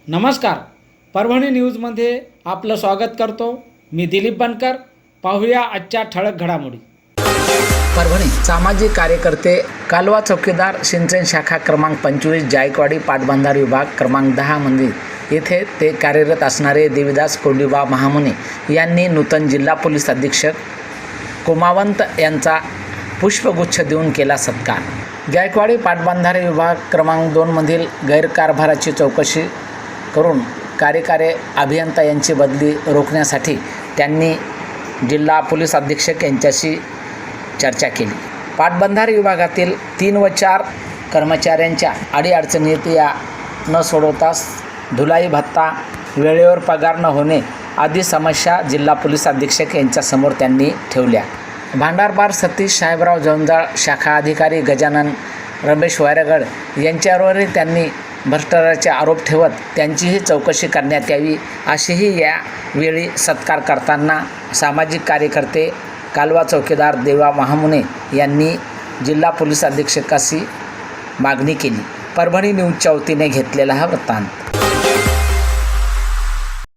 नमस्कार. परभणी न्यूजमध्ये आपलं स्वागत करतो. मी दिलीप बनकर. पाहूया आजच्या ठळक घडामोडी. परभणी सामाजिक कार्यकर्ते कालवा चौकीदार सिंचन शाखा क्रमांक 25 जायकवाडी पाटबंधारे विभाग क्रमांक 10 मंदिर येथे ते कार्यरत असणारे देवीदास कोंडीबा महामुने यांनी नूतन जिल्हा पोलीस अधीक्षक कुमावंत यांचा पुष्पगुच्छ देऊन केला सत्कार. जायकवाडी पाटबंधारे विभाग क्रमांक 2 मधील गैरकारभाराची चौकशी करून कार्यकारी अभियंता यांची बदली रोखण्यासाठी त्यांनी जिल्हा पोलीस अधीक्षक यांच्याशी चर्चा केली. पाटबंधारे विभागातील 3 व 4 कर्मचाऱ्यांच्या अडीअडचणीत या न सोडवताच धुलाई भत्ता, वेळेवर पगार न होणे आदी समस्या जिल्हा पोलीस अधीक्षक यांच्यासमोर त्यांनी ठेवल्या. भांडारबार सतीश साहेबराव जंजाळ, शाखा अधिकारी गजानन रमेश वैरगड यांच्यावरही त्यांनी भ्रष्टाचाराचे आरोप ठेवत त्यांचीही चौकशी करण्यात यावी अशीही यावेळी सत्कार करताना सामाजिक कार्यकर्ते कालवा चौकीदार देवा महामुने यांनी जिल्हा पोलीस अधीक्षकाशी मागणी केली. परभणी न्यूजच्या वतीने घेतलेला हा वृत्तांत.